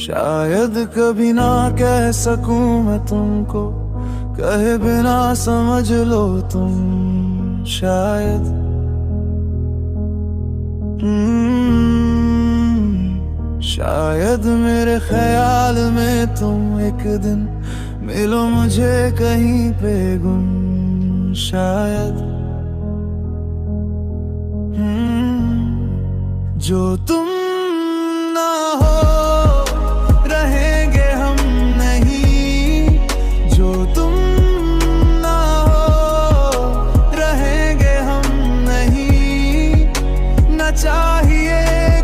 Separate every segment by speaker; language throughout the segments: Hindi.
Speaker 1: शायद कभी ना कह सकूं मैं तुमको, कहे बिना समझ लो तुम शायद। शायद मेरे ख्याल में तुम एक दिन मिलो मुझे कहीं पे गुम शायद। जो तुम ना हो रहेंगे हम नहीं, जो तुम ना हो रहेंगे हम नहीं। न चाहिए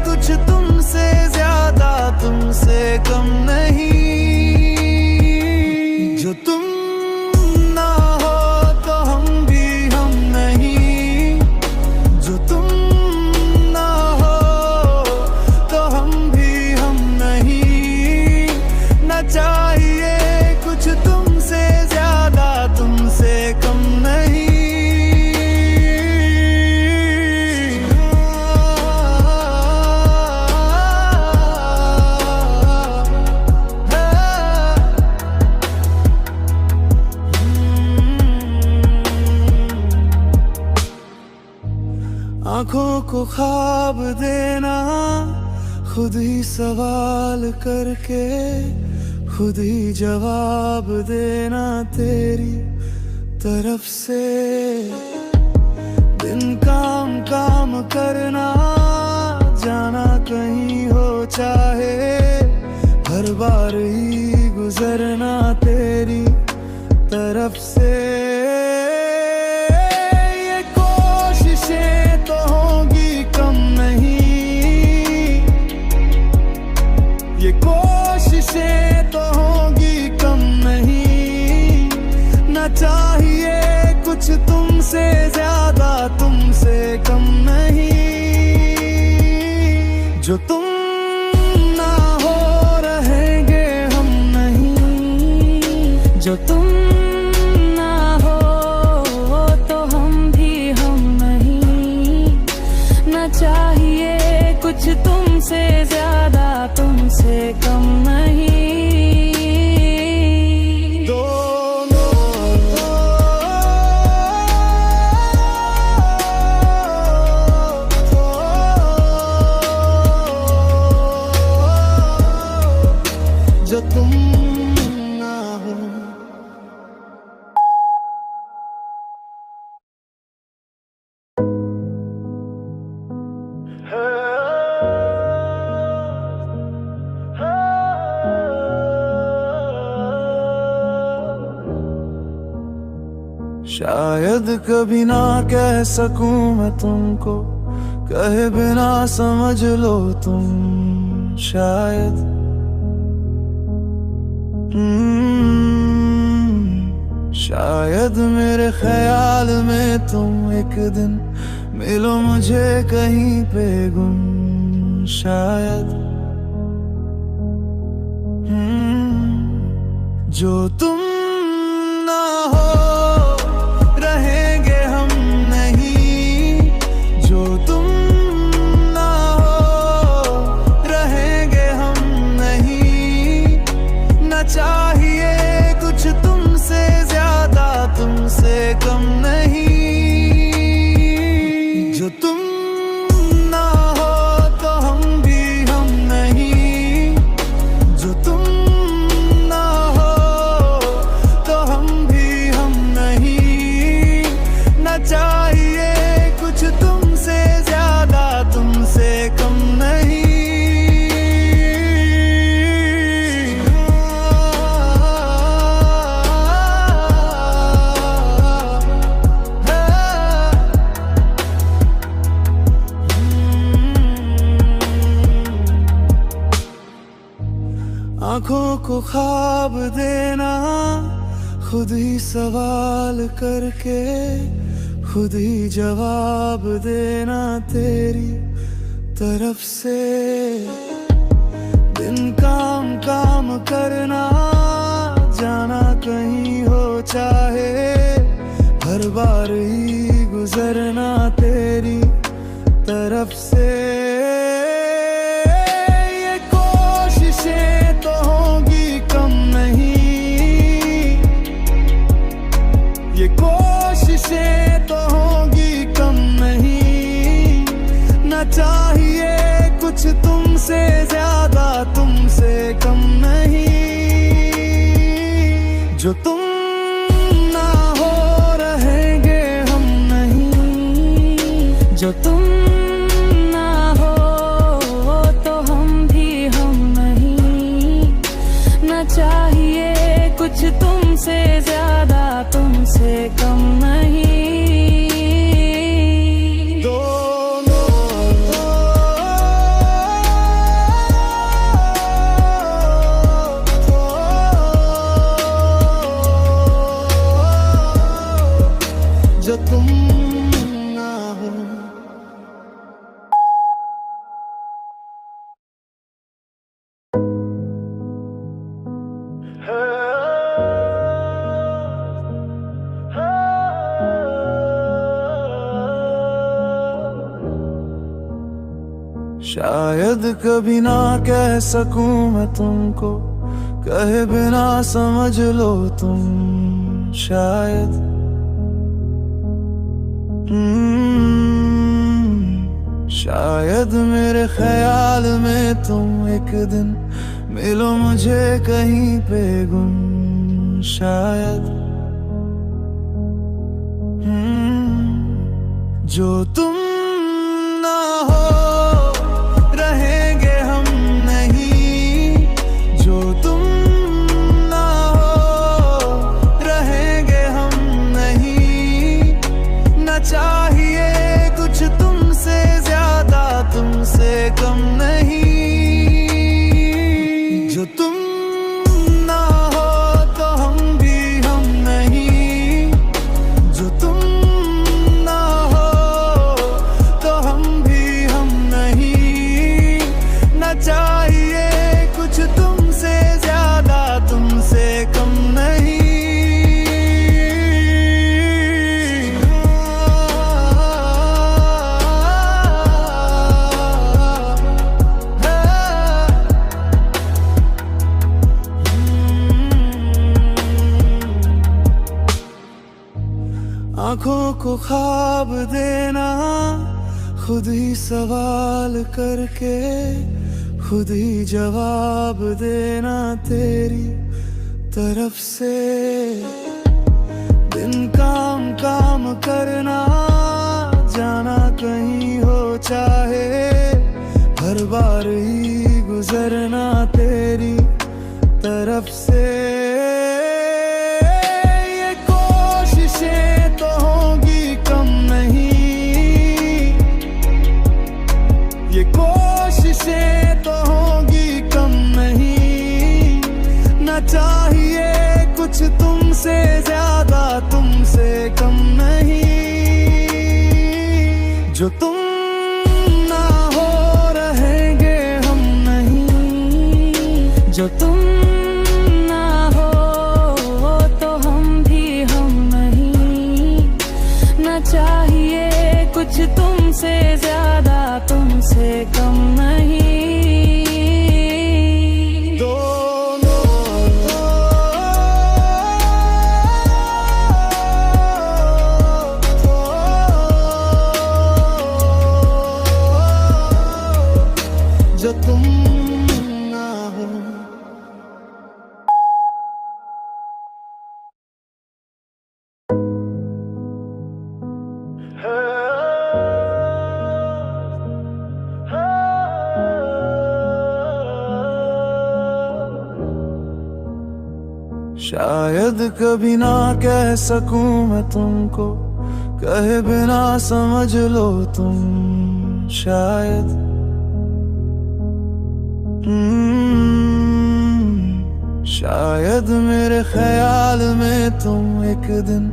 Speaker 1: कुछ तुमसे ज्यादा, तुमसे कम नहीं। जो तुम ना हो तो हम भी हम नहीं, जो तुम ना हो तो हम भी हम नहीं। न चाहिए कुछ तुमसे ज्यादा, तुमसे कम नहीं। आँखों को ख्वाब देना, खुद ही सवाल करके खुद ही जवाब देना तेरी तरफ से। दिन काम काम करना, जाना कहीं हो चाहे, हर बार ही गुजरना तेरी तरफ से। ये कोशिशें तो होंगी कम नहीं, ये कोशिशें तो होंगी कम नहीं। न चाहिए कुछ तुमसे ज्यादा, तुमसे कम नहीं। जो तुम ना हो रहेंगे हम नहीं, जो तुम ना हो तो हम भी हम नहीं। न चाहिए कुछ तुमसे ज्यादा, तुमसे कम नहीं। जो तुम ना हो। शायद कभी ना कह सकूं मैं तुमको, कहे बिना समझ लो तुम शायद। शायद मेरे ख्याल में तुम एक दिन मिलो मुझे कहीं पे गुम शायद। जो तुम ना हो रहेंगे हम नहीं, जो तुम ना हो रहेंगे हम नहीं। न चाहिए कुछ तुमसे ज्यादा, तुमसे कम नहीं। जो तुम ना हो तो हम भी हम नहीं, जो तुम ना हो तो हम भी हम नहीं। न चाहिए कुछ तुमसे ज्यादा, तुमसे कम नहीं। आँखों को ख्वाब देना, खुद ही सवाल करके खुद ही जवाब देना तेरी तरफ से। दिन काम काम करना, जाना कहीं हो चाहे, हर बार ही गुजरना तेरी तरफ से। ये कोशिशें कोशिशें तो होंगी कम नहीं, न चाहिए कुछ तुमसे ज्यादा तुमसे कम नहीं। जो तुम ना हो रहेंगे हम नहीं,
Speaker 2: जो तुम ना हो तो हम भी हम नहीं, न चाहिए कुछ तुमसे ज्यादा तुमसे कम नहीं।
Speaker 1: जो तुम ना हो। शायद कभी ना कह सकूं मैं तुमको, कहे बिना समझ लो तुम शायद। शायद मेरे ख्याल में तुम एक दिन मिलो मुझे कहीं पे गुम शायद। जो तुम ना हो रहेंगे हम नहीं, जो तुम ना हो रहेंगे हम नहीं, न चाहिए कुछ तुमसे ज्यादा तुमसे कम नहीं। जो तुम ना हो तो हम भी हम नहीं, जो तुम ना हो तो हम भी हम नहीं, न चाहिए कुछ तुमसे ज्यादा तुमसे कम नहीं। आँखों को ख्वाब देना, खुद ही सवाल करके खुद ही जवाब देना तेरी तरफ से। दिन काम काम करना, जाना कहीं हो चाहे, हर बार ही गुजरना तेरी तरफ से। ये कोशिशें तो होंगी कम नहीं, ये कोशिशें तो होंगी कम नहीं, न चाहिए कुछ तुमसे ज्यादा तुमसे कम नहीं। जो तुम ना हो रहेंगे हम नहीं,
Speaker 2: जो तुम ना हो तो हम भी हम नहीं, न चाहिए कुछ तुमसे ज्यादा तुमसे कम नहीं।
Speaker 1: जो तुम ना हो। शायद कभी ना कह सकूं मैं तुमको, कहे बिना समझ लो तुम शायद। शायद मेरे ख्याल में तुम एक दिन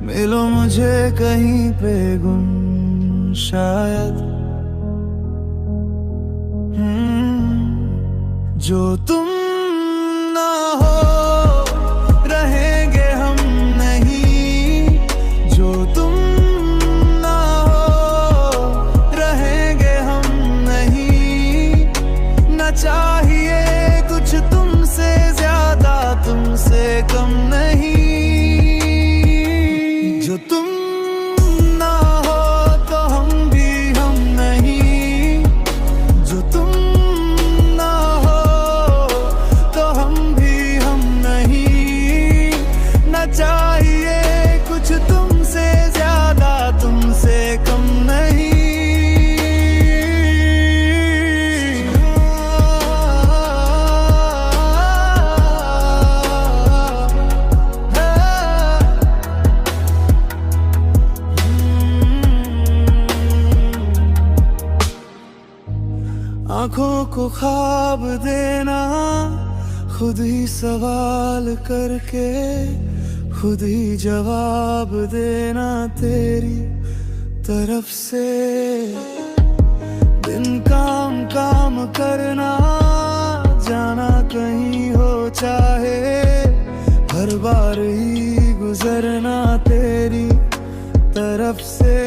Speaker 1: मिलो मुझे कहीं पे गुम शायद। जो तुम ना हो रहेंगे हम नहीं, जो तुम ना हो रहेंगे हम नहीं, न चाहिए कुछ तुमसे ज्यादा तुमसे कम नहीं। जो तुम आंखों को ख्वाब देना, खुद ही सवाल करके खुद ही जवाब देना तेरी तरफ से। दिन काम काम करना, जाना कहीं हो चाहे, हर बार ही गुजरना तेरी तरफ से।